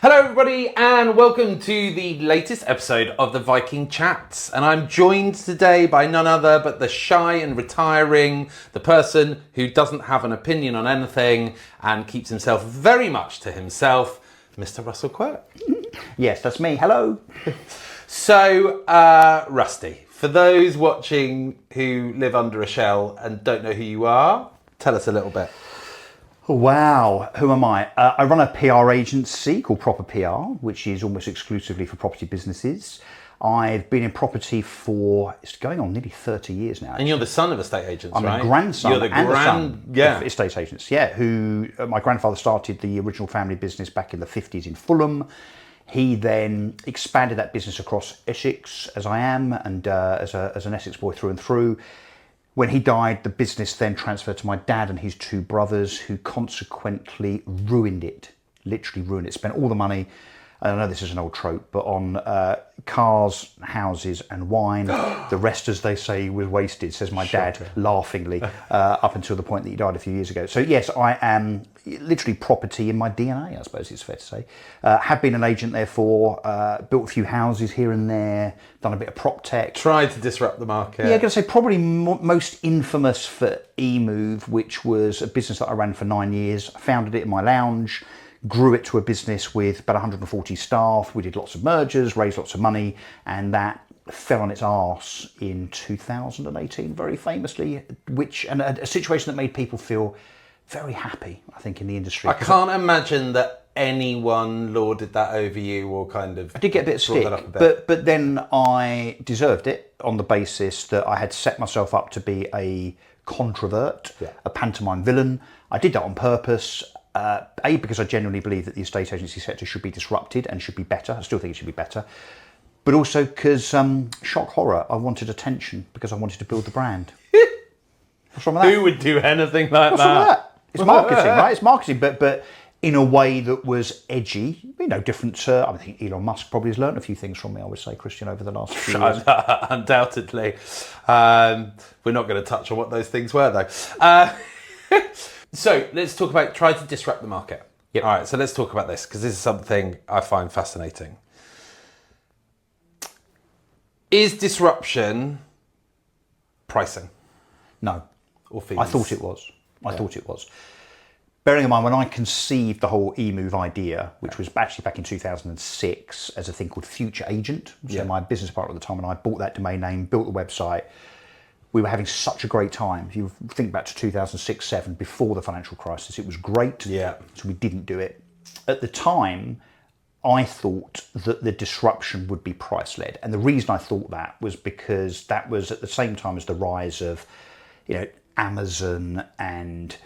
Hello everybody and welcome to the latest episode of the Viking Chats, and I'm joined today by none other but the shy and retiring, the person who doesn't have an opinion on anything and keeps himself very much to himself, Mr. Russell Quirk. Yes, that's me. Hello. So, Rusty, for those watching who live under a shell and don't know who you are, tell us a little bit. Wow, who am I? I run a PR agency called Proper PR, which is almost exclusively for property businesses. I've been in property for, it's going on nearly 30 years now. And you're the son of estate agents, I'm right? a grandson You're the and the son yeah. of estate agents, who, my grandfather started the original family business back in the 50s in Fulham. He then expanded that business across Essex, as I am, and as an Essex boy through and through. When he died, the business then transferred to my dad and his two brothers, who consequently ruined it, literally ruined it. Spent all the money, and I know this is an old trope, but on cars, houses and wine. The rest, as they say, was wasted, says my dad laughingly, up until the point that he died a few years ago. So yes, I am literally property in my DNA, I suppose it's fair to say. Have been an agent therefore, built a few houses here and there, done a bit of PropTech. Tried to disrupt the market. Yeah, I'm going to say probably most infamous for eMoov, which was a business that I ran for 9 years. I founded it in my lounge, grew it to a business with about 140 staff. We did lots of mergers, raised lots of money, and that fell on its arse in 2018, very famously, and a situation that made people feel very happy, I think, in the industry. I can't imagine that anyone lauded that over you or kind of... I did get a bit of stick, but then I deserved it on the basis that I had set myself up to be a controvert, a pantomime villain. I did that on purpose. Because I genuinely believe that the estate agency sector should be disrupted and should be better. I still think it should be better. But also because, shock horror, I wanted attention because I wanted to build the brand. What's wrong with that? Who would do anything like What's wrong with that? It's marketing, right? It's marketing, but in a way that was edgy, different to, I think Elon Musk probably has learned a few things from me, I would say, Kristjan, over the last few years. Undoubtedly. We're not going to touch on what those things were, though. So let's talk about try to disrupt the market. Yep. All right, so let's talk about this because this is something I find fascinating. Is disruption pricing? No. Or fees? I thought it was. I thought it was. Bearing in mind, when I conceived the whole eMoov idea, which was actually back in 2006 as a thing called Future Agent, so my business partner at the time and I bought that domain name, built the website. We were having such a great time. If you think back to 2006-07, before the financial crisis, it was great. Yeah. So we didn't do it. At the time, I thought that the disruption would be price-led. And the reason I thought that was because that was at the same time as the rise of, Amazon and,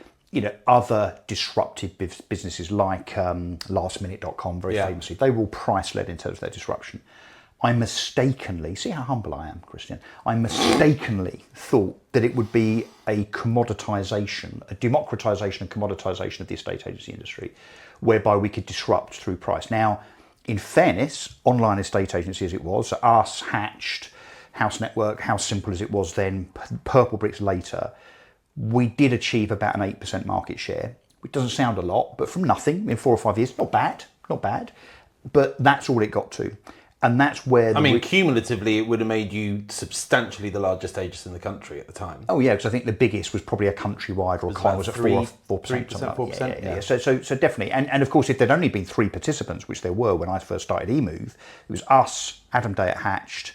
other disruptive businesses like lastminute.com, very famously. They were all price-led in terms of their disruption. I mistakenly, see how humble I am, Kristjan, I mistakenly thought that it would be a commoditization, a democratization and commoditization of the estate agency industry, whereby we could disrupt through price. Now, in fairness, online estate agency as it was, us, Hatched, House Network, how simple as it was then, Purple Bricks later, we did achieve about an 8% market share, which doesn't sound a lot, but from nothing in 4 or 5 years, not bad, but that's all it got to. And that's where... cumulatively, it would have made you substantially the largest agent in the country at the time. Oh, yeah, because I think the biggest was probably a countrywide, or a was at 4%. 4%. Yeah. So definitely. And of course, if there'd only been 3 participants, which there were when I first started eMoov, it was us, Adam Day at Hatched,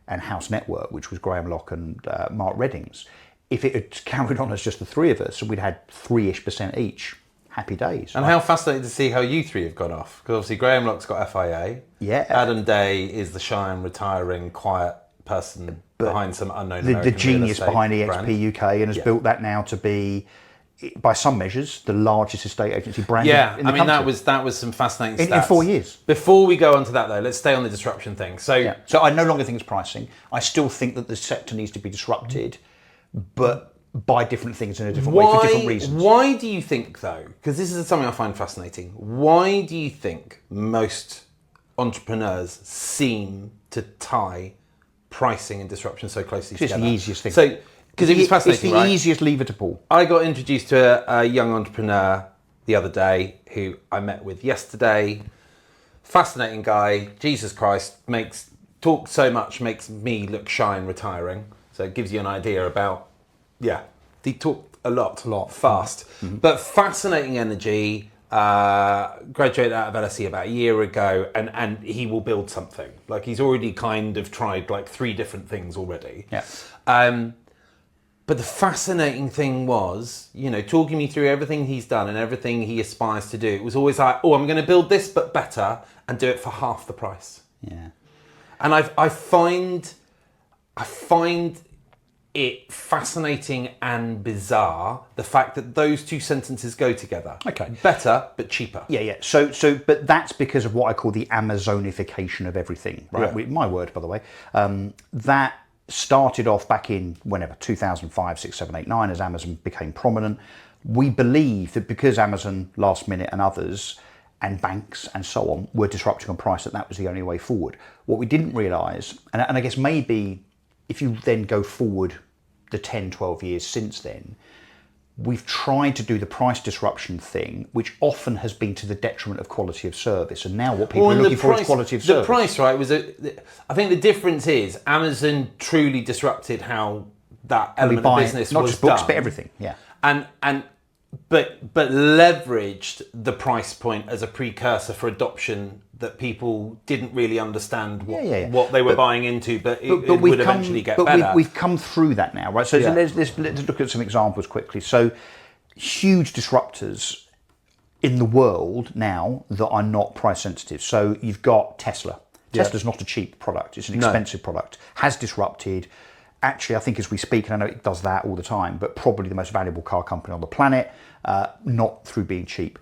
and House Network, which was Graham Locke and Mark Reddings. If it had carried on as just the 3 of us, we'd had 3-ish% each. Happy days. And how fascinating to see how you 3 have gone off. Because obviously Graham Locke's got FIA. Yeah. Adam Day is the shy and retiring, quiet person behind some unknown American the genius behind EXP brand. UK and has built that now to be, by some measures, the largest estate agency brand in the country. that was some fascinating stats. In 4 years. Before we go on to that though, let's stay on the disruption thing. So I no longer think it's pricing. I still think that the sector needs to be disrupted, but by different things in a different way for different reasons. Why do you think though, because this is something I find fascinating, why do you think most entrepreneurs seem to tie pricing and disruption so closely together? It's the easiest thing. So, because it was fascinating, it's the easiest lever to pull. I got introduced to a young entrepreneur the other day who I met with yesterday. fascinating guy. Jesus Christ, talks so much, makes me look shy and retiring. So it gives you an idea about, he talked a lot, fast. But fascinating energy. Graduated out of LSE about a year ago, and he will build something. Like, he's already kind of tried like 3 different things already. Yeah. But the fascinating thing was, talking me through everything he's done and everything he aspires to do. It was always like, I'm going to build this but better and do it for half the price. Yeah. And I find it fascinating and bizarre, the fact that those 2 sentences go together. Okay. Better, but cheaper. Yeah. So, but that's because of what I call the Amazonification of everything, right? Yeah. My word, by the way. That started off back in 2005, 6, 7, 8, 9, as Amazon became prominent. We believe that because Amazon, Last Minute and others, and banks and so on, were disrupting on price, that was the only way forward. What we didn't realise, and I guess maybe if you then go forward the 10, 12 years since then, we've tried to do the price disruption thing, which often has been to the detriment of quality of service. And now what people are looking for is quality of service. The price, right, I think the difference is Amazon truly disrupted how that element of business was done. Not just books, but everything, yeah. But leveraged the price point as a precursor for adoption that people didn't really understand what they were buying into, but it would eventually get better. We've come through that now, right? So let's look at some examples quickly. So huge disruptors in the world now that are not price sensitive. So you've got Tesla. Tesla's not a cheap product. It's an expensive product. Has disrupted. Actually, I think as we speak, and I know it does that all the time, but probably the most valuable car company on the planet, not through being cheap.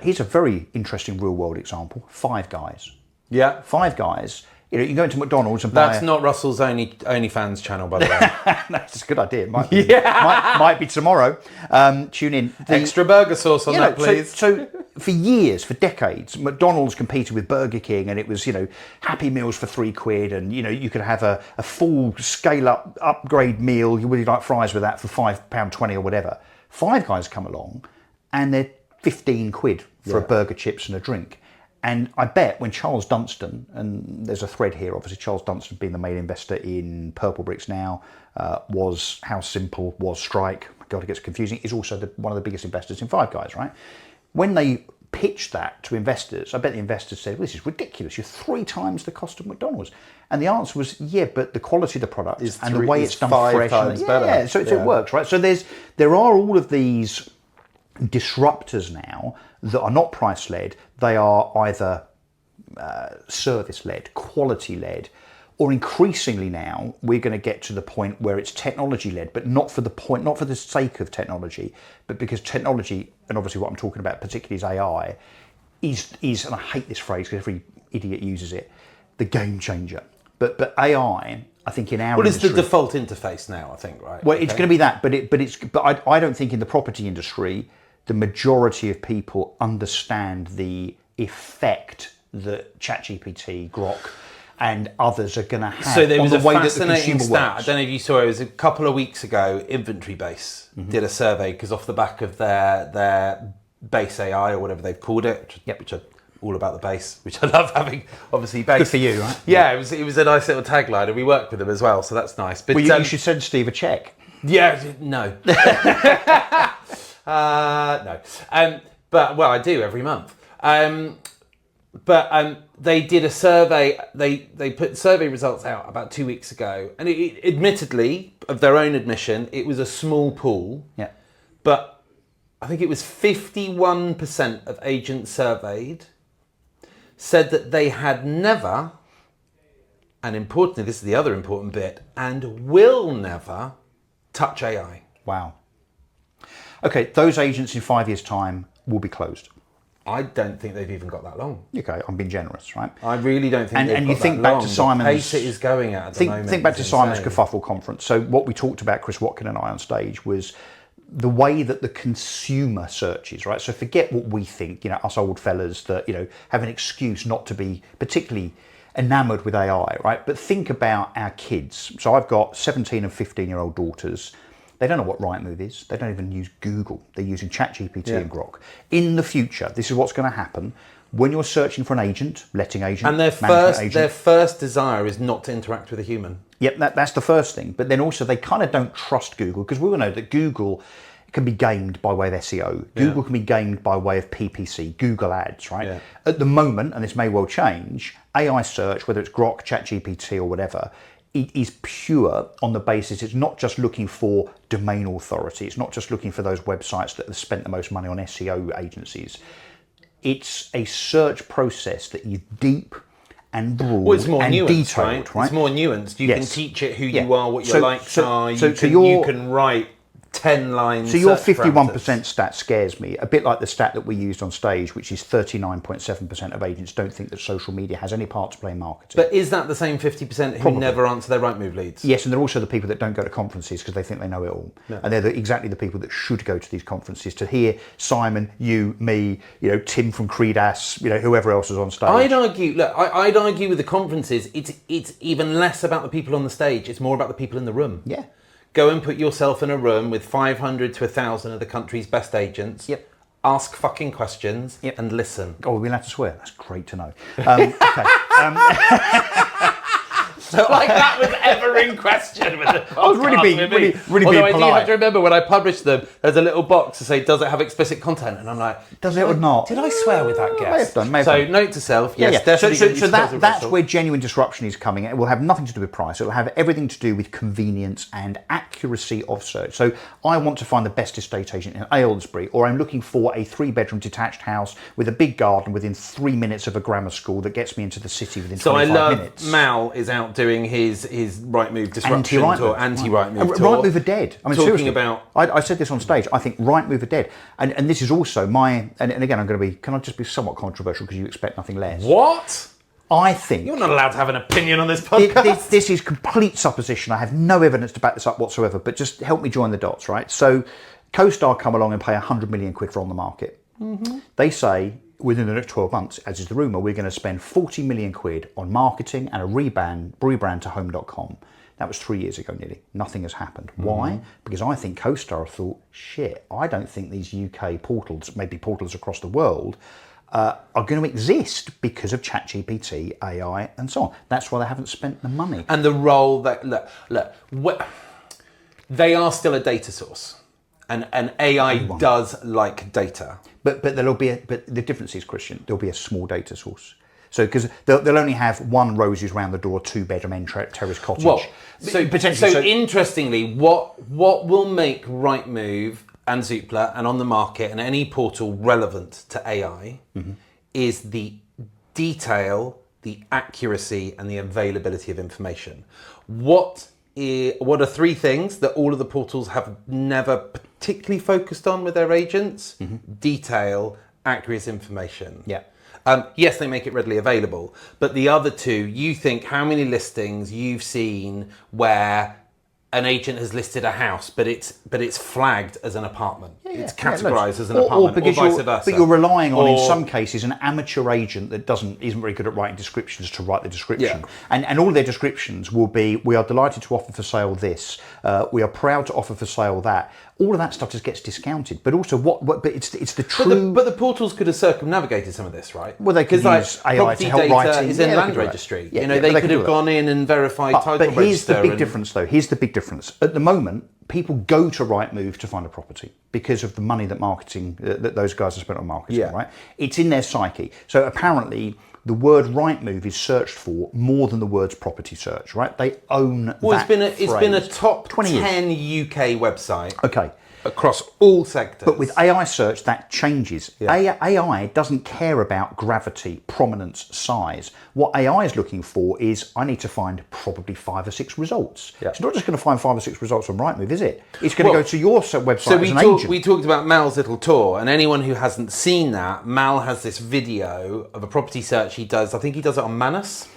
Here's a very interesting real-world example. Five Guys. Yeah. Five Guys. You can go into McDonald's and buy... That's not Russell's OnlyFans channel, by the way. That's a good idea. It might be, might be tomorrow. Tune in. Extra burger sauce on that, please. So for years, for decades, McDonald's competed with Burger King, and it was, Happy Meals for £3, and you could have a full scale-up upgrade meal. You really like fries with that for £5.20 or whatever. Five Guys come along, and they're £15 for a burger, chips, and a drink. And I bet when Charles Dunstan, and there's a thread here, obviously Charles Dunstan being the main investor in Purple Bricks now, was How Simple, was Strike. My God, it gets confusing. Is also one of the biggest investors in Five Guys, right? When they pitched that to investors, I bet the investors said, well, this is ridiculous. You're 3 times the cost of McDonald's. And the answer was, but the quality of the product and the way it's done fresh. Better. So it works, right? So there are all of these disruptors now that are not price-led. They are either service-led, quality-led, or increasingly now we're going to get to the point where it's technology-led, but not for the sake of technology, but because technology, and obviously what I'm talking about particularly is AI, is and I hate this phrase because every idiot uses it, the game changer. But AI, I think in our industry... Well, it's the default interface now, I think, right? Well, it's going to be that, but I don't think in the property industry the majority of people understand the effect that ChatGPT, Grok, and others are going to have. So there was on the a way fascinating that the stat. works. I don't know if you saw it. It was a couple of weeks ago. Inventory Base did a survey because off the back of their base AI or whatever they've called it, which are all about the base, which I love having. Obviously, base. Good for you, right? Yeah, it was a nice little tagline, and we work with them as well, so that's nice. But well, you should send Steve a check. Yeah, no. No. But I do every month. But they did a survey. They put survey results out about 2 weeks ago, and it admittedly, of their own admission, it was a small pool. Yeah. But I think it was 51% of agents surveyed said that they had never, and importantly, this is the other important bit, and will never touch AI. Wow. Okay, those agents in 5 years' time will be closed. I don't think they've even got that long. Okay, I'm being generous, right? I really don't think they've and got you think that back long. to Simon's The pace it is going at the moment. Think back to is Simon's insane. kerfuffle conference. So what we talked about, Chris Watkin and I on stage, was the way that the consumer searches, right? So forget what we think, us old fellas that, have an excuse not to be particularly enamored with AI, right? But think about our kids. So I've got 17 and 15-year-old daughters. They don't know what Rightmove is. They don't even use Google. They're using ChatGPT and Grok. In the future, this is what's going to happen. When you're searching for an agent, letting agent, And their first desire is not to interact with a human. Yep, that's the first thing. But then also they kind of don't trust Google, because we all know that Google can be gamed by way of SEO. Google can be gamed by way of PPC, Google Ads, right? Yeah. At the moment, and this may well change, AI search, whether it's Grok, ChatGPT or whatever, it is pure on the basis it's not just looking for domain authority. It's not just looking for those websites that have spent the most money on SEO agencies. It's a search process that is deep and broad and detailed, right? It's more nuanced. You can teach it who you are, what your likes are. You can write 10 lines. So your 51% stat scares me, a bit like the stat that we used on stage, which is 39.7% of agents don't think that social media has any part to play in marketing. But is that the same 50% who never answer their Rightmove leads? Yes, and they're also the people that don't go to conferences because they think they know it all. Yeah. And they're exactly the people that should go to these conferences to hear Simon, you, me, Tim from Credas, whoever else is on stage. I'd argue with the conferences, it's even less about the people on the stage, it's more about the people in the room. Yeah. Go and put yourself in a room with 500 to 1,000 of the country's best agents. Yep. Ask fucking questions and listen. Oh, we're allowed to swear? That's great to know. Okay. So like that was ever in question with the podcast. I was really being Although I polite. do have to remember when I published them, there's a little box to say, does it have explicit content? And I'm like, does it or not? Did I swear with that guess? May have done. Note to self, yes, definitely. So that's where genuine disruption is coming. It will have nothing to do with price. It will have everything to do with convenience and accuracy of search. So I want to find the best estate agent in Aylesbury, or I'm looking for a 3-bedroom detached house with a big garden within 3 minutes of a grammar school that gets me into the city within 25 minutes. Mal is out doing his Rightmove disruption or anti-Rightmove talk. Rightmove are dead. I mean, talking seriously, about. I said this on stage. I think Rightmove are dead, and this is also my. And again, I'm going to be. Can I just be somewhat controversial because you expect nothing less? What? I think you're not allowed to have an opinion on this podcast. This is complete supposition. I have no evidence to back this up whatsoever. But just help me join the dots, right? So, CoStar come along and pay 100 million quid for On the Market. Mm-hmm. They say, within the next 12 months, as is the rumour, we're going to spend 40 million quid on marketing and a rebrand to home.com. That was 3 years ago nearly. Nothing has happened. Mm-hmm. Why? Because I think CoStar thought, shit, I don't think these UK portals, maybe portals across the world, are going to exist because of ChatGPT, AI and so on. That's why they haven't spent the money. And the role that, look, they are still a data source. And AI does like data. But there'll be but the difference is, Kristjan, there'll be a small data source. So because they'll only have one roses round the door, 2-bedroom end terrace cottage. Well, so interestingly, what will make Rightmove and Zoopla and On the Market and any portal relevant to AI is the detail, the accuracy, and the availability of information. What are 3 things that all of the portals have never particularly focused on with their agents? Detail, accurate information. Yeah. Yes, they make it readily available, but the other 2, you think how many listings you've seen where an agent has listed a house, but it's flagged as an apartment. It's categorised as an apartment, or vice versa. But you're relying on, in some cases, an amateur agent that isn't very good at writing descriptions to write the description. Yeah. And all their descriptions will be, we are delighted to offer for sale this, we are proud to offer for sale that. All of that stuff just gets discounted. But also, but it's the true. But the portals could have circumnavigated some of this, right? Well, they could use AI to help writing. Is in land registry. They could have gone in and verified title register. But here's the big difference, though. Here's the big difference. At the moment, people go to Rightmove to find a property because of the money that those guys have spent on marketing. Right? It's in their psyche. So apparently, the word Rightmove is searched for more than the words property search, right? They own that phrase. It's been a top 10 UK website. Okay. Across all sectors. But with AI search, that changes. Yeah. AI doesn't care about gravity, prominence, size. What AI is looking for is, I need to find probably 5 or 6 results. Yeah. It's not just going to find 5 or 6 results on Rightmove, is it? It's going to go to your website as an agent. We talked about Mal's little tour, and anyone who hasn't seen that, Mal has this video of a property search he does. I think he does it on Manus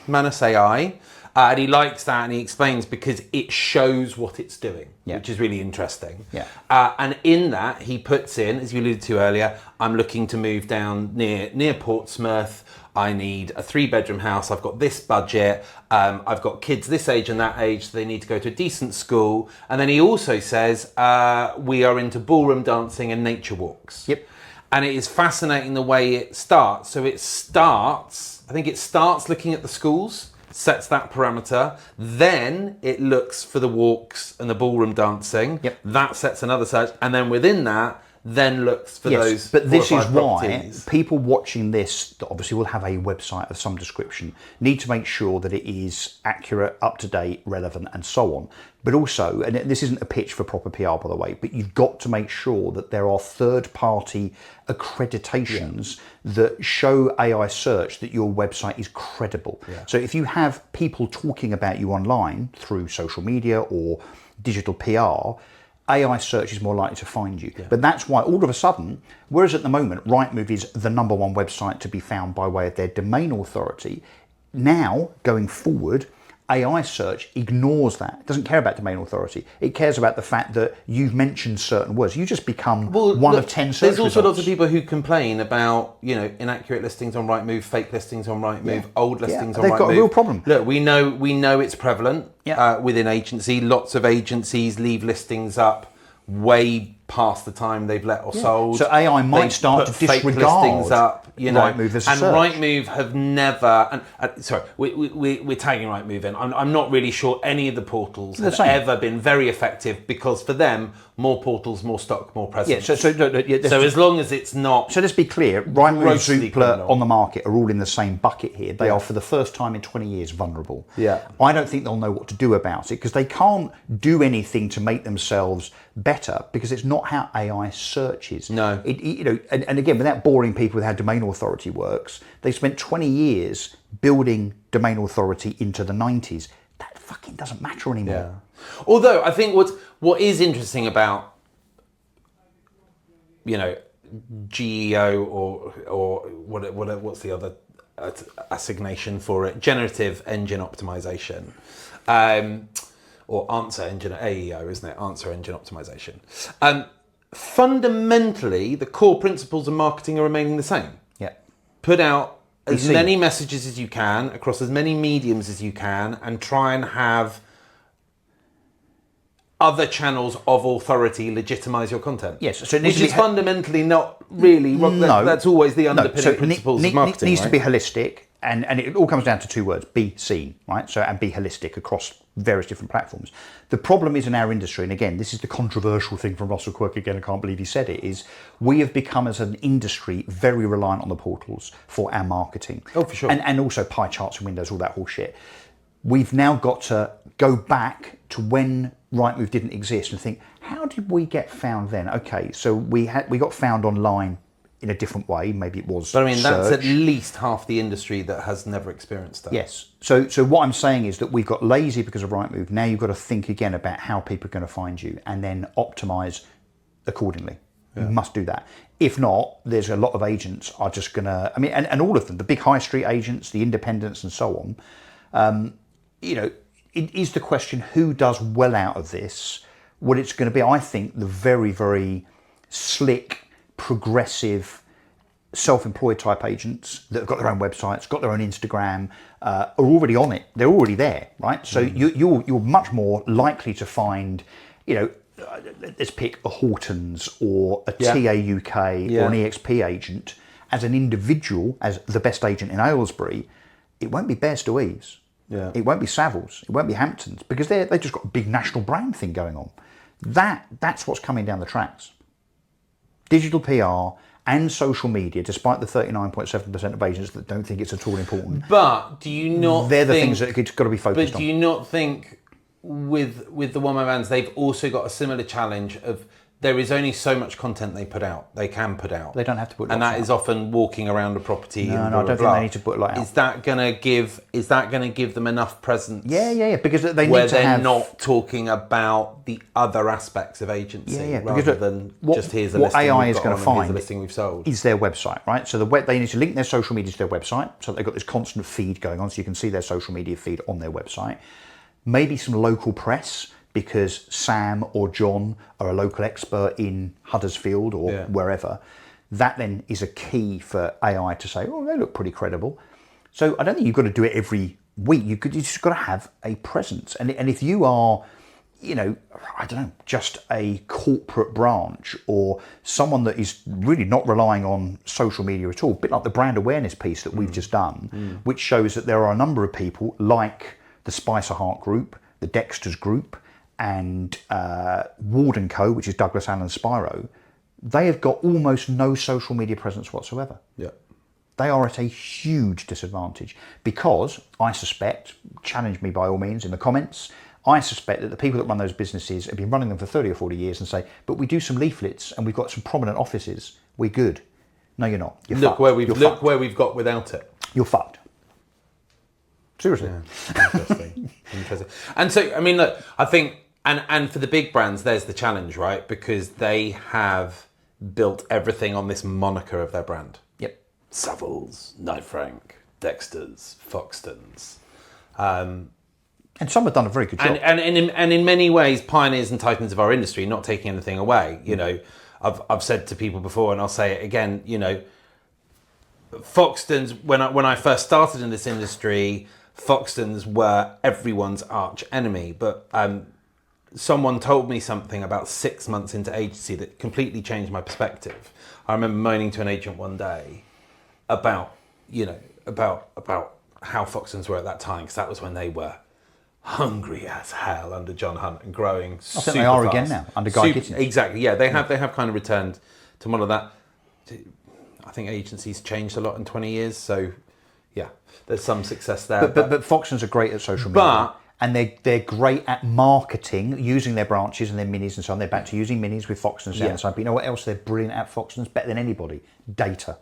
AI. And he likes that, and he explains because it shows what it's doing, which is really interesting. Yeah. And in that, he puts in, as you alluded to earlier, I'm looking to move down near Portsmouth. I need a 3-bedroom house. I've got this budget. I've got kids this age and that age, so they need to go to a decent school. And then he also says, we are into ballroom dancing and nature walks. Yep. And it is fascinating the way it starts. So it starts, I think it starts looking at the schools, sets that parameter. Then it looks for the walks and the ballroom dancing. Yep. That sets another search. And then within that, then looks for those. But this is why properties. people watching this, that obviously will have a website of some description, need to make sure that it is accurate, up to date, relevant, and so on. But also, and this isn't a pitch for proper PR, by the way, but you've got to make sure that there are third-party accreditations that show AI search that your website is credible. So if you have people talking about you online through social media or digital PR, AI search is more likely to find you. But that's why all of a sudden, whereas at the moment, Rightmove is the #1 website to be found by way of their domain authority, now, going forward, AI search ignores that. It doesn't care about domain authority. It cares about the fact that you've mentioned certain words. You just become one of 10 search There's also results. lots of people who complain about, inaccurate listings on Rightmove, fake listings on Rightmove, old listings on Rightmove. They've got a real problem. Look, we know it's prevalent within agency. Lots of agencies leave listings up way past the time they've let or sold. So AI might start to fake disregard listings up, Rightmove as a and search. Rightmove have never. Sorry, we're tagging Rightmove in. I'm not really sure any of the portals have ever been very effective, because for them, more portals, more stock, more presence. So as long as it's not. So let's be clear, Rightmove, Zoopla criminal. on the market are all in the same bucket here. They are, for the first time in 20 years, vulnerable. I don't think they'll know what to do about it, because they can't do anything to make themselves better, because it's not how AI searches. No. And again, without boring people with how domain authority works, they spent 20 years building domain authority into the 90s. That fucking doesn't matter anymore. Although I think what is interesting about GEO or what's the other assignation for it? Generative engine optimization, or answer engine, AEO, isn't it? Answer engine optimization. Fundamentally, the core principles of marketing are remaining the same. Put out as many messages as you can across as many mediums as you can, and try and have other channels of authority legitimize your content. So which is fundamentally not really. That's always the underpinning principles of marketing. It needs to be holistic, and it all comes down to two words: be seen, right? So, and be holistic across various different platforms. The problem is in our industry, and again, this is the controversial thing from Russell Quirk, again, I can't believe he said it, is we have become as an industry very reliant on the portals for our marketing. Oh, for sure. And also pie charts and windows, all that whole shit. We've now got to go back to when Rightmove didn't exist and think, how did we get found then? Okay, so we got found online in a different way. Maybe it was But I mean, search. that's at least half the industry that has never experienced that. Yes. So what I'm saying is that we've got lazy because of Rightmove. Now you've got to think again about how people are going to find you, and then optimize accordingly. You must do that. If not, there's a lot of agents are just going to, and all of them, the big high street agents, the independents and so on, it is the question, who does well out of this? What it's going to be, I think, the very, very slick, progressive, self-employed type agents that have got their own websites, got their own Instagram, are already on it. They're already there, right? So you're much more likely to find, let's pick a Hortons or a TAUK or an EXP agent as an individual, as the best agent in Aylesbury. It won't be Bears to Eves. It won't be Savills. It won't be Hamptons, because they've just got a big national brand thing going on. That's what's coming down the tracks. Digital PR and social media, despite the 39.7% of agents that don't think it's at all important. But do you not They're the things that it's got to be focused on. But do you not think with the one-man bands, they've also got a similar challenge of there is only so much content they can put out. They don't have to put and lots that out. is often walking around a property. No, and I don't think they need to put a lot out. Is that gonna give them enough presence? Yeah, because they where need to they're have not talking about the other aspects of agency, rather than just here's a what listing AI we've is got going on to and here's find a listing we've sold. is their website, right? So they need to link their social media to their website, so they've got this constant feed going on, so you can see their social media feed on their website. Maybe some local press, because Sam or John are a local expert in Huddersfield or wherever. That then is a key for AI to say, oh, they look pretty credible. So I don't think you've got to do it every week. You just got to have a presence. And if you are, I don't know, just a corporate branch or someone that is really not relying on social media at all, a bit like the brand awareness piece that we've just done, which shows that there are a number of people like the Spicer Hart Group, the Dexter's Group, and Ward & Co., which is Douglas Allen Spiro. They have got almost no social media presence whatsoever. Yeah. They are at a huge disadvantage because I suspect, challenge me by all means in the comments, I suspect that the people that run those businesses have been running them for 30 or 40 years and say, but we do some leaflets and we've got some prominent offices. We're good. No, you're not. You're fucked. Where we've got without it. You're fucked. Seriously. Yeah. Interesting. And so, I mean, look, I think, and for the big brands, there's the challenge, right? Because they have built everything on this moniker of their brand. Yep. Savills, Knight Frank, Dexter's, Foxtons. And some have done a very good job. And in many ways, pioneers and titans of our industry, not taking anything away. I've said to people before, and I'll say it again. Foxtons. When I first started in this industry, Foxtons were everyone's arch enemy. But someone told me something about 6 months into agency that completely changed my perspective. I remember moaning to an agent one day about how Foxtons were at that time, because that was when they were hungry as hell under John Hunt and growing super fast. I think they are again now under Guy Gittins. Exactly, yeah. They have kind of returned to model that. I think agencies changed a lot in 20 years, so yeah, there's some success there. But Foxtons are great at social media. And they're great at marketing, using their branches and their minis and so on. They're back to using minis with Foxtons down the side. But you know what else they're brilliant at, Foxtons? Better than anybody. Data.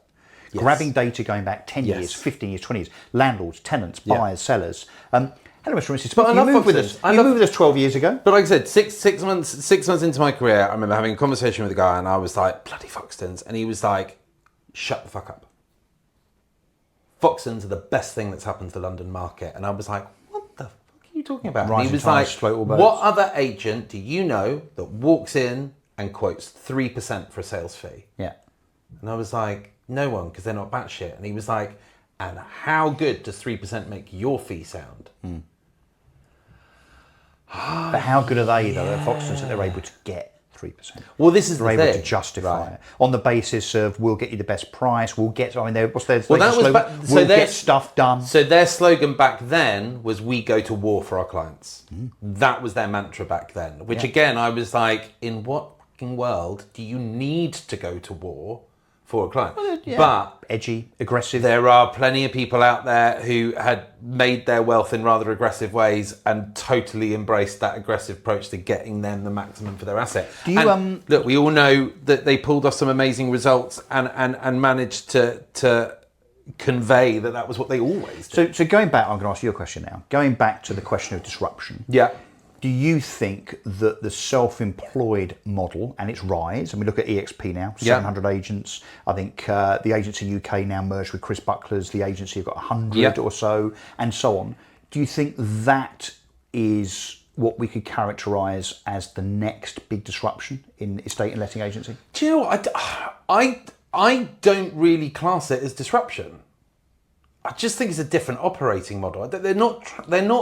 Yes. Grabbing data going back 10 years, 15 years, 20 years. Landlords, tenants, buyers, sellers. Hello, Mr. Mrs. Smith. You moved with us 12 years ago. But like I said, six months into my career, I remember having a conversation with a guy and I was like, bloody Foxtons. And he was like, shut the fuck up. Foxtons are the best thing that's happened to the London market. And I was like, what the fuck are you talking about? And he was like, what other agent do you know that walks in and quotes 3% for a sales fee? Yeah. And I was like, no one, because they're not batshit. And he was like, and how good does 3% make your fee sound? But how good are they, though, at Foxtons, that they're able to get 3%? Well, this is the thing. They're able to justify it on the basis of we'll get you the best price. We'll get. I mean, what's their slogan? We'll get stuff done. So their slogan back then was "We go to war for our clients." That was their mantra back then. Which again, I was like, in what fucking world do you need to go to war for a client? But edgy, aggressive. There are plenty of people out there who had made their wealth in rather aggressive ways and totally embraced that aggressive approach to getting them the maximum for their asset. Do you look, we all know that they pulled off some amazing results and managed to convey that was what they always did. So going back, I'm going to ask you a question now. Going back to the question of disruption. Yeah. Do you think that the self-employed model and its rise, and we look at EXP now, 700 agents. I think the agency UK now merged with Chris Buckler's, the agency have got 100 or so, and so on. Do you think that is what we could characterise as the next big disruption in estate and letting agency? Do you know what? I don't really class it as disruption. I just think it's a different operating model. They're not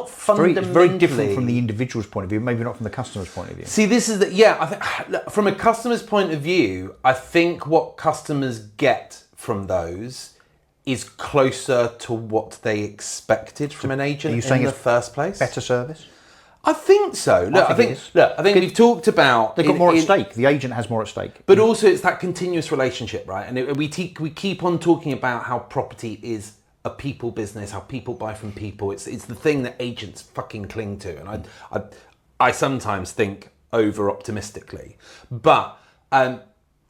fundamentally... It's very different from the individual's point of view, maybe not from the customer's point of view. See, this is I think from a customer's point of view, I think what customers get from those is closer to what they expected from an agent in the first place. Better service? I think so. Look, I think we've talked about... They've got more at stake. The agent has more at stake. But also it's that continuous relationship, right? And we keep on talking about how property is a people business, how people buy from people. It's the thing that agents fucking cling to, and I sometimes think over optimistically. But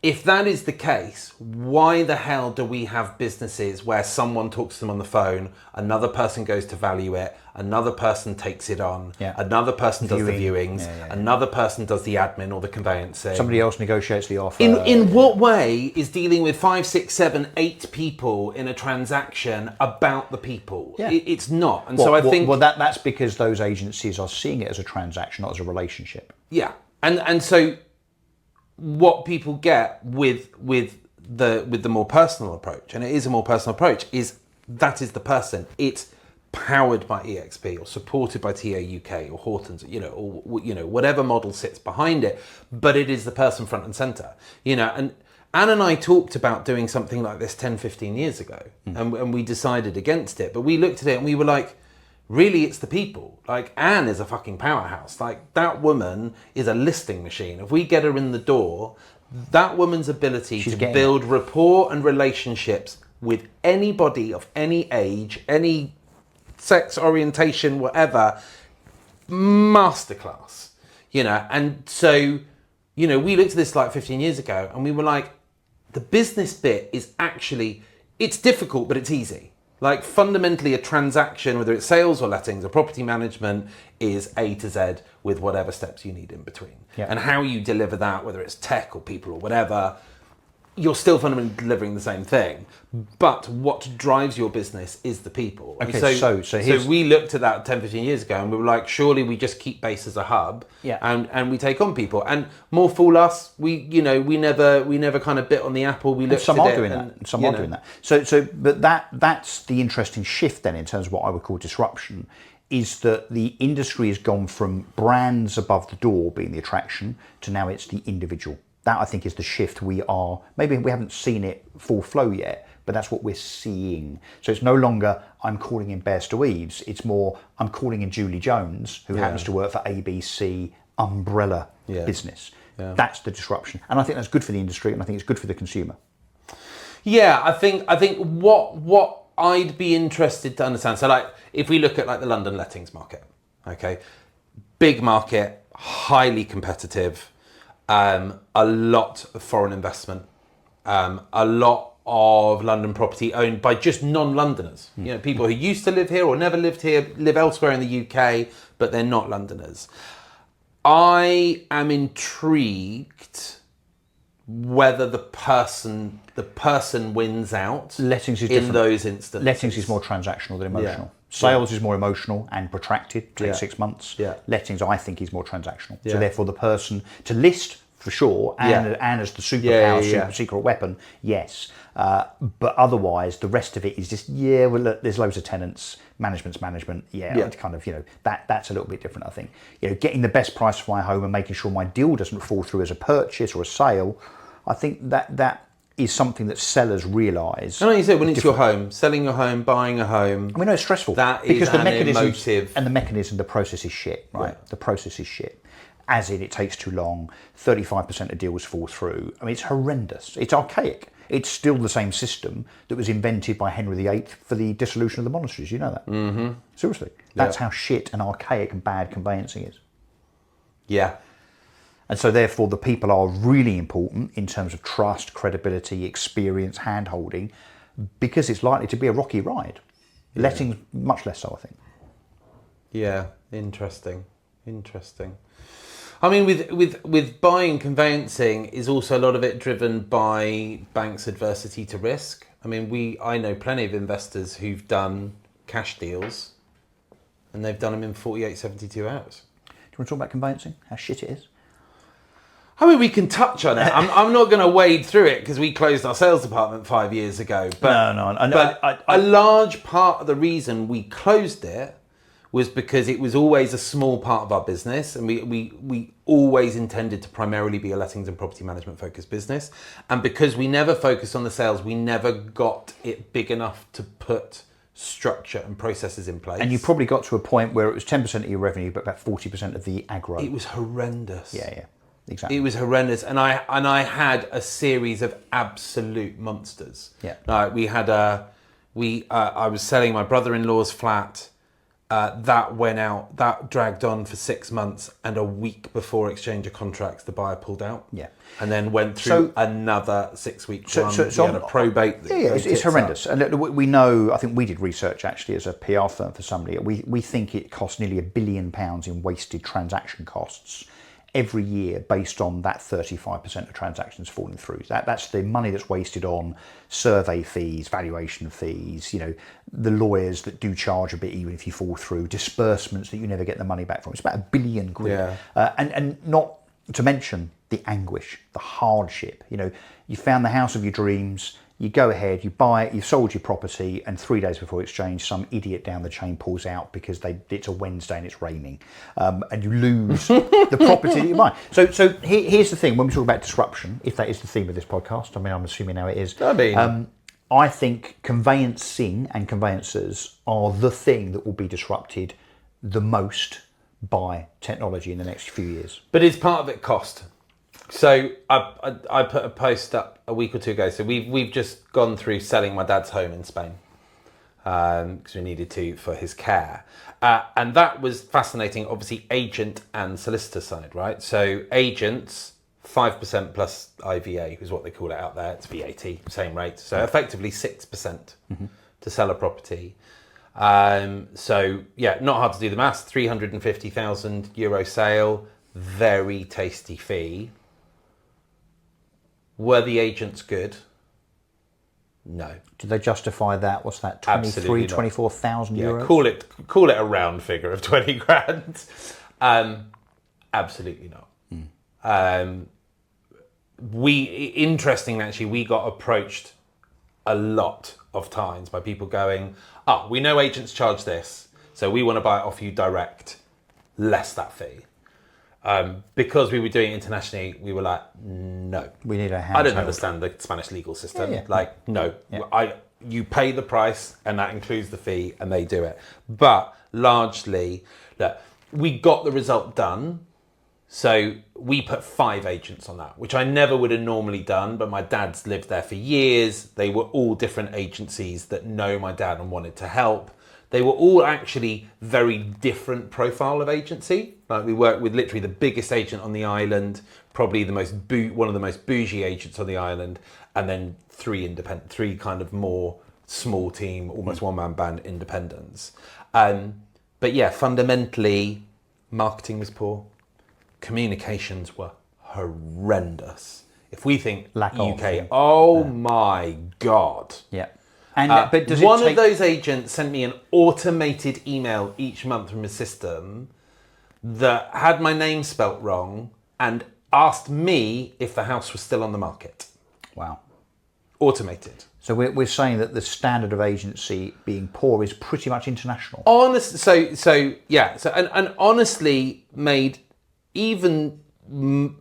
if that is the case, why the hell do we have businesses where someone talks to them on the phone, another person goes to value it, another person takes it on, another person does the viewings, another person does the admin or the conveyancing. Somebody else negotiates the offer. In what way is dealing with 5, 6, 7, 8 people in a transaction about the people? Yeah. It's not. And that's because those agencies are seeing it as a transaction, not as a relationship. Yeah. And so what people get with the more personal approach, and it is a more personal approach, is that is the person. It's powered by EXP or supported by TA UK or Hortons, or whatever model sits behind it, but it is the person front and center, and Anne and I talked about doing something like this 10, 15 years ago, and we decided against it, but we looked at it and we were like, really, it's the people. Like, Anne is a fucking powerhouse. Like, that woman is a listing machine. If we get her in the door, that woman's ability to build rapport and relationships with anybody of any age, any sex orientation, whatever, masterclass, and so, we looked at this like 15 years ago and we were like, the business bit is actually, it's difficult, but it's easy. Like, fundamentally, a transaction, whether it's sales or lettings or property management, is A to Z with whatever steps you need in between. Yeah. And how you deliver that, whether it's tech or people or whatever, you're still fundamentally delivering the same thing. But what drives your business is the people. Okay, so we looked at that 10, 15 years ago and we were like, surely we just keep base as a hub, and we take on people. And more fool us, we never kind of bit on the apple. We looked some at are it doing and, that. Some are doing that. But that's the interesting shift then in terms of what I would call disruption, is that the industry has gone from brands above the door being the attraction to now it's the individual. That, I think, is the shift maybe we haven't seen it full flow yet, but that's what we're seeing. So it's no longer, I'm calling in Bears to Eves, it's more, I'm calling in Julie Jones, who happens to work for ABC umbrella business. Yeah. That's the disruption. And I think that's good for the industry, and I think it's good for the consumer. Yeah, I think what I'd be interested to understand, so like, if we look at like the London lettings market, okay, big market, highly competitive, a lot of foreign investment, a lot of London property owned by just non-Londoners. People who used to live here or never lived here, live elsewhere in the UK, but they're not Londoners. I am intrigued whether the person wins out. Lettings is in different. Those instances. Lettings is more transactional than emotional. Yeah. Sales is more emotional and protracted, 6 months. Yeah. Lettings, I think, is more transactional. So therefore, the person to list for sure, and as the superpower, secret weapon, yes. But otherwise, the rest of it is just look, there's loads of tenants. Management's management. It's kind of that's a little bit different. I think getting the best price for my home and making sure my deal doesn't fall through as a purchase or a sale. I think that is something that sellers realise. And like you said, when it's your home, selling your home, buying a home. I mean, no, it's stressful. That because is the an emotive. And the mechanism, the process is shit, right? Yeah. The process is shit. As in, it takes too long. 35% of deals fall through. I mean, it's horrendous. It's archaic. It's still the same system that was invented by Henry VIII for the dissolution of the monasteries. You know that? Mm-hmm. Seriously. That's how shit and archaic and bad conveyancing is. Yeah. And so therefore the people are really important in terms of trust, credibility, experience, hand-holding, because it's likely to be a rocky ride. Yeah. Lettings, much less so, I think. Yeah, interesting. I mean, with buying conveyancing, is also a lot of it driven by banks' adversity to risk. I mean, I know plenty of investors who've done cash deals and they've done them in 48, 72 hours. Do you want to talk about conveyancing? How shit it is? I mean, we can touch on it. I'm not going to wade through it because we closed our sales department 5 years ago. But, a large part of the reason we closed it was because it was always a small part of our business, and we always intended to primarily be a lettings and property management focused business. And because we never focused on the sales, we never got it big enough to put structure and processes in place. And you probably got to a point where it was 10% of your revenue, but about 40% of the aggro. It was horrendous. Yeah. Exactly. It was horrendous, and I had a series of absolute monsters. Yeah. Like I was selling my brother-in-law's flat. That dragged on for 6 months, and a week before exchange of contracts, the buyer pulled out. Yeah. And then went through another 6 week run. We had a probate. It's horrendous. And we know, I think we did research actually as a PR firm for somebody. We think it costs nearly £1 billion in wasted transaction costs every year based on that 35% of transactions falling through. That's the money that's wasted on survey fees, valuation fees, the lawyers that do charge a bit even if you fall through, disbursements that you never get the money back from. It's about £1 billion. Yeah. And not to mention the anguish, the hardship. You found the house of your dreams, You go ahead, you buy it, you've sold your property, and 3 days before exchange, some idiot down the chain pulls out because it's a Wednesday and it's raining, and you lose the property that you buy. So here's the thing: when we talk about disruption, if that is the theme of this podcast, I mean, I'm assuming now it is. I think conveyancing and conveyancers are the thing that will be disrupted the most by technology in the next few years. But is part of it cost? So I put a post up a week or two ago. So we've just gone through selling my dad's home in Spain because we needed to for his care, and that was fascinating. Obviously, agent and solicitor side, right? So agents 5% plus IVA is what they call it out there. It's VAT, same rate. So effectively 6% to sell a property. So yeah, not hard to do the maths. €350,000 sale, very tasty fee. Were the agents good? No. Did they justify that? What's that? 23, 24,000 euros? Yeah, call it a round figure of 20 grand. Absolutely not. Interestingly, actually, we got approached a lot of times by people going, we know agents charge this, so we want to buy it off you direct, less that fee. Because we were doing it internationally, we were like, no. We need a hand. I don't understand the Spanish legal system. No. Yeah. You pay the price, and that includes the fee, and they do it. But largely, look, we got the result done. So we put 5 agents on that, which I never would have normally done, but my dad's lived there for years. They were all different agencies that know my dad and wanted to help. They were all actually very different profile of agency. Like we worked with literally the biggest agent on the island, probably the one of the most bougie agents on the island, and then 3 kind of more small team, almost one-man band independents. But yeah, fundamentally, marketing was poor. Communications were horrendous. If we think UK, my God. Yeah. But does one of those agents sent me an automated email each month from a system that had my name spelt wrong and asked me if the house was still on the market. Wow. Automated. So we're saying that the standard of agency being poor is pretty much international. And honestly made even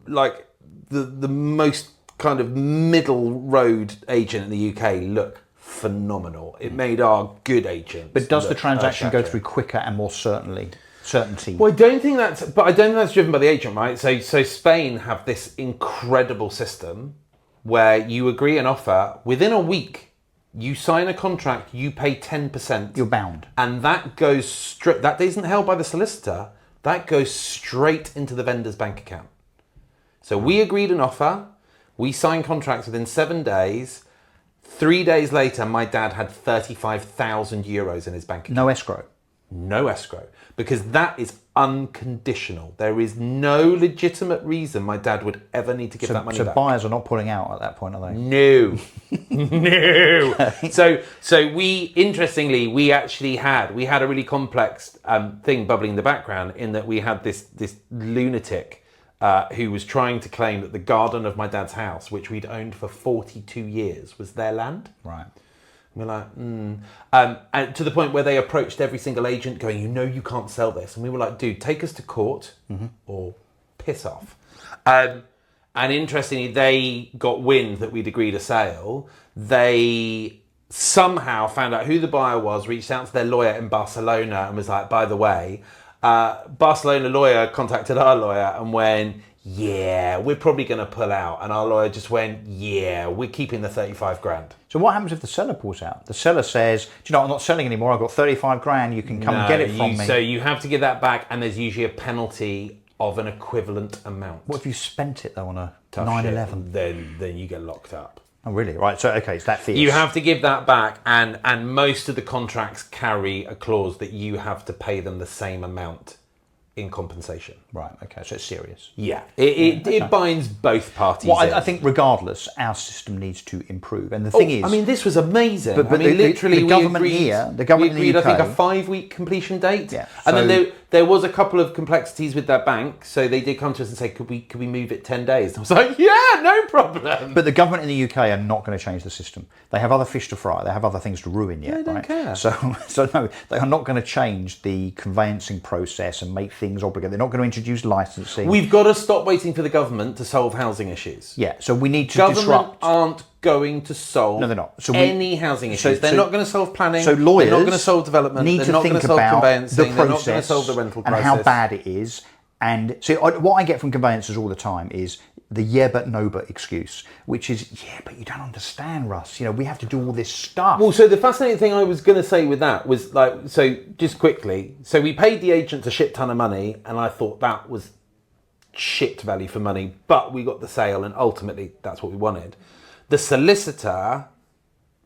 like the most kind of middle road agent in the UK look phenomenal. It made our good agents. But does the transaction go through quicker and more certainty? Well, I don't think that's driven by the agent, right? So Spain have this incredible system where you agree an offer within a week. You sign a contract, you pay 10%. You're bound. And that goes straight, that isn't held by the solicitor, that goes straight into the vendor's bank account. So we agreed an offer, we signed contracts within 7 days. 3 days later, my dad had €35,000 in his bank account. No escrow? No escrow. Because that is unconditional. There is no legitimate reason my dad would ever need to give that money back. So buyers are not pulling out at that point, are they? No. No. So we, interestingly, we had a really complex thing bubbling in the background in that we had this lunatic who was trying to claim that the garden of my dad's house, which we'd owned for 42 years, was their land. Right. We're like, and to the point where they approached every single agent going, you can't sell this. And we were like, dude, take us to court or piss off. And interestingly, they got wind that we'd agreed a sale. They somehow found out who the buyer was, reached out to their lawyer in Barcelona and was like, by the way, Barcelona lawyer contacted our lawyer and went, yeah, we're probably going to pull out. And our lawyer just went, yeah, we're keeping the 35 grand. So what happens if the seller pulls out? The seller says, I'm not selling anymore. I've got 35 grand. You can come and get it from me. So you have to give that back. And there's usually a penalty of an equivalent amount. What if you spent it though on a 911? Then you get locked up. Oh, really? Right. So, okay, it's that fierce. You have to give that back. And most of the contracts carry a clause that you have to pay them the same amount in compensation. Right. Okay. So it's serious. Yeah, it binds both parties. Well, in. I think regardless, our system needs to improve. And the thing is, I mean, this was amazing. But I mean, literally, the government the government we agreed, in the UK, I think, a 5-week completion date. Yeah. And then there was a couple of complexities with that bank, so they did come to us and say, could we move it 10 days? And I was like, yeah, no problem. But the government in the UK are not going to change the system. They have other fish to fry. They have other things to ruin yet. They don't care. So no, they are not going to change the conveyancing process and make things obligated. They're not going to introduce licensing. We've got to stop waiting for the government to solve housing issues. Yeah. So we need to Government disrupt. aren't going to solve No, they're not. So any housing issues. They're not going to solve planning. So lawyers they're not going to solve development. Need they're to not think going to solve about conveyancing. the They're not going to process solve the rental and crisis. how bad it is. And so what I get from conveyancers all the time is the yeah but no but excuse, which is yeah but you don't understand, Russ. We have to do all this stuff. Well, so the fascinating thing I was going to say with that was so just quickly. So we paid the agents a shit ton of money, and I thought that was shit value for money, but we got the sale, and ultimately that's what we wanted. The solicitor,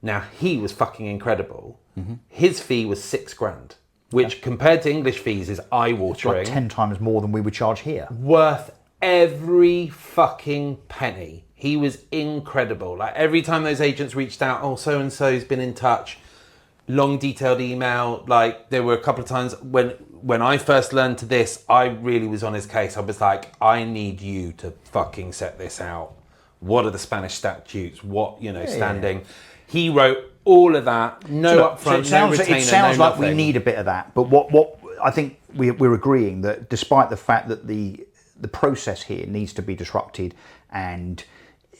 now he was fucking incredible. Mm-hmm. His fee was $6,000, which compared to English fees is eye-watering. It's like 10 times more than we would charge here. Worth every fucking penny. He was incredible. Like every time those agents reached out, oh, so-and-so's been in touch, long detailed email. Like there were a couple of times when I first learned to this, I really was on his case. I was like, I need you to fucking set this out. What are the Spanish statutes? What, standing. Yeah. He wrote all of that, no upfront, no retainer, it sounds no like we need a bit of that. But what I think we're agreeing that despite the fact that the process here needs to be disrupted and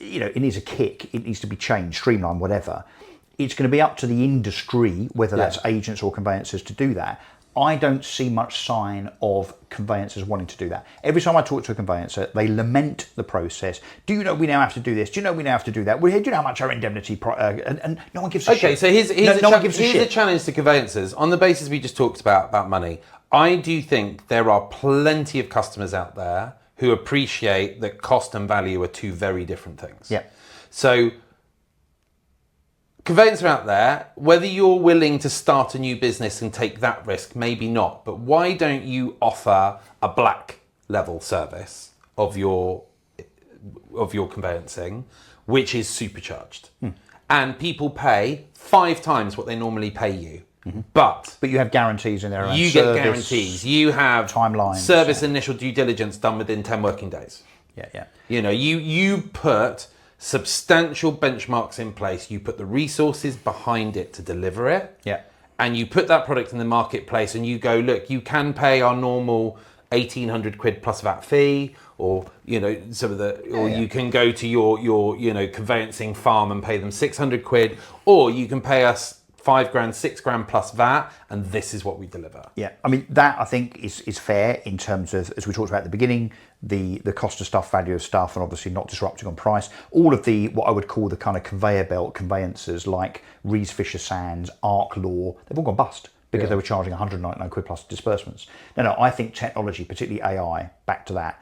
it needs a kick, it needs to be changed, streamlined, whatever, it's going to be up to the industry, whether that's agents or conveyancers, to do that. I don't see much sign of conveyancers wanting to do that. Every time I talk to a conveyancer, they lament the process. Do you know we now have to do this? Do you know we now have to do that? Well, do you know how much our indemnity... and no one gives a shit. Okay, so here's a challenge to conveyancers. On the basis we just talked about money, I do think there are plenty of customers out there who appreciate that cost and value are two very different things. Yeah. So... conveyancer out there, whether you're willing to start a new business and take that risk, maybe not, but why don't you offer a black level service of your conveyancing, which is supercharged, and people pay 5 times what they normally pay you, but you have guarantees in there. You get guarantees. You have timelines, service initial due diligence done within 10 working days. Yeah. You put substantial benchmarks in place, you put the resources behind it to deliver it, and you put that product in the marketplace and you go, look, you can pay our normal 1,800 quid plus VAT fee, or you can go to your conveyancing farm and pay them 600 quid, or you can pay us $5,000, $6,000 plus VAT, and this is what we deliver. Yeah, I mean that I think is fair in terms of, as we talked about at the beginning, the cost of stuff, value of stuff, and obviously not disrupting on price. All of the what I would call the kind of conveyor belt conveyancers like Rees Fisher Sands, Arc Law, they've all gone bust because they were charging 199 quid plus disbursements. No, I think technology, particularly AI, back to that.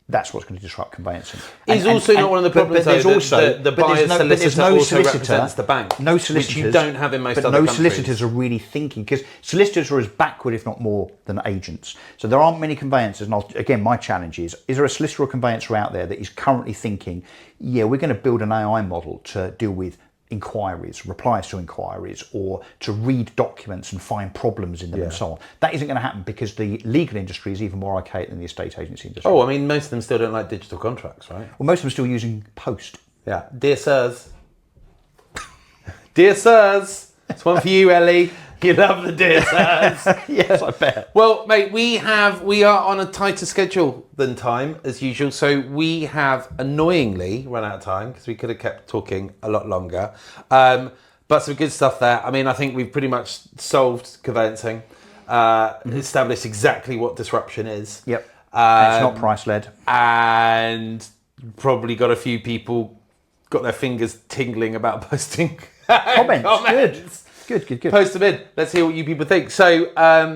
That's what's going to disrupt conveyancing. Is also not one of the problems. But there's also the buyer's solicitor also represents the bank, no solicitors, which you don't have in most other countries. countries. No solicitors are really thinking, because solicitors are as backward, if not more, than agents. So there aren't many conveyancers. And again, my challenge is there a solicitor or conveyancer out there that is currently thinking, yeah, we're going to build an AI model to deal with inquiries, replies to inquiries, or to read documents and find problems in them and so on. That isn't going to happen because the legal industry is even more archaic than the estate agency industry. Oh, I mean, most of them still don't like digital contracts, right? Well, most of them are still using post. Yeah. Dear sirs. Dear sirs. It's one for you, Ellie. You love the dear sirs. Yes, I bet. Well, mate, we are on a tighter schedule than time, as usual. So we have annoyingly run out of time because we could have kept talking a lot longer. But some good stuff there. I mean, I think we've pretty much solved conveyancing, established exactly what disruption is. Yep. And it's not price-led. And probably got a few people got their fingers tingling about posting comments. Good. Post them in. Let's hear what you people think. So, I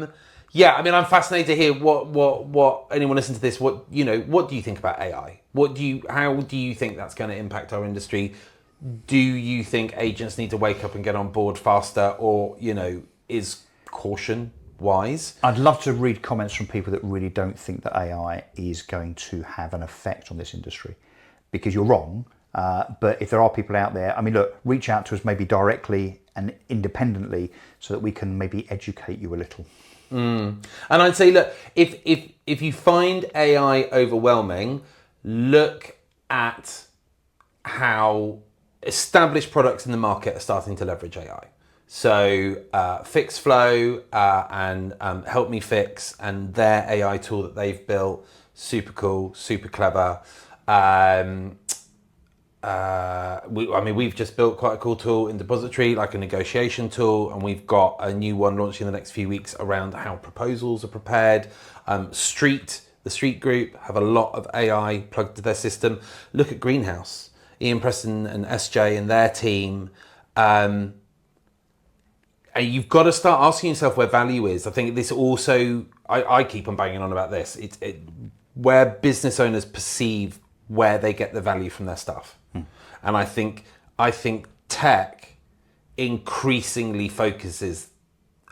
mean, I'm fascinated to hear what anyone listen to this. What do you think about AI? How do you think that's going to impact our industry? Do you think agents need to wake up and get on board faster, or is caution wise. I'd love to read comments from people that really don't think that AI is going to have an effect on this industry, because you're wrong. But if there are people out there, I mean, look, reach out to us maybe directly and independently so that we can maybe educate you a little. And I'd say, look, if you find AI overwhelming, look at how established products in the market are starting to leverage AI. So FixFlow and Help Me Fix and their AI tool that they've built, super cool, super clever. We've just built quite a cool tool in Depositary, like a negotiation tool, and we've got a new one launching in the next few weeks around how proposals are prepared. The Street Group have a lot of AI plugged to their system. Look at Greenhouse, Ian Preston and SJ and their team. And you've got to start asking yourself where value is. I think this also, I keep on banging on about this. It's where business owners perceive where they get the value from their stuff. And I think tech increasingly focuses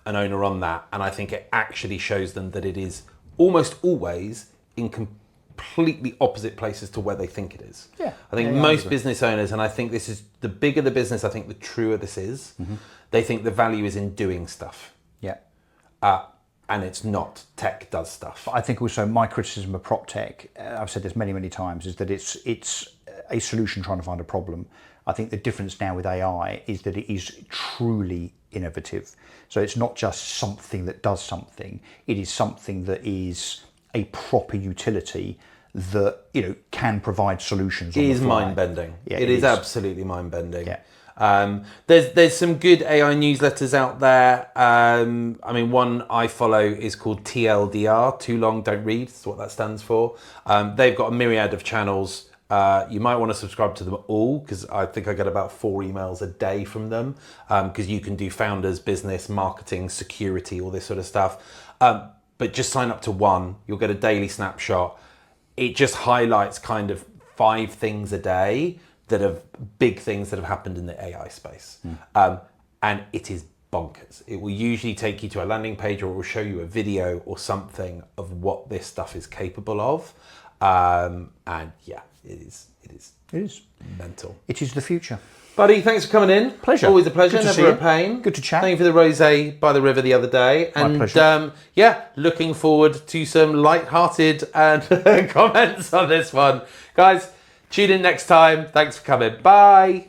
an owner on that. And I think it actually shows them that it is almost always in completely opposite places to where they think it is. Yeah. I think most business owners, and I think this is, the bigger the business, I think the truer this is. They think the value is in doing stuff. Yeah. And it's not. Tech does stuff. I think also my criticism of PropTech, I've said this many, many times, is that it's a solution trying to find a problem. I think the difference now with AI is that it is truly innovative. So it's not just something that does something. It is something that is a proper utility that, can provide solutions. It is mind-bending. Yeah, it is absolutely mind-bending. Yeah. There's some good AI newsletters out there. One I follow is called TLDR, Too Long Don't Read. That's what that stands for. They've got a myriad of channels. You might want to subscribe to them all, because I think I get about 4 emails a day from them, because you can do founders, business, marketing, security, all this sort of stuff. But just sign up to one. You'll get a daily snapshot. It just highlights kind of 5 things a day that are big things that have happened in the AI space. And it is bonkers. It will usually take you to a landing page, or it will show you a video or something of what this stuff is capable of. And yeah, it is mental. It is the future. Buddy, thanks for coming in. Pleasure. Always a pleasure. Good to see Never a you. pain. Good to chat. Thank you for the rosé by the river the other day. My pleasure. Looking forward to some light-hearted and comments on this one. Guys, tune in next time. Thanks for coming. Bye.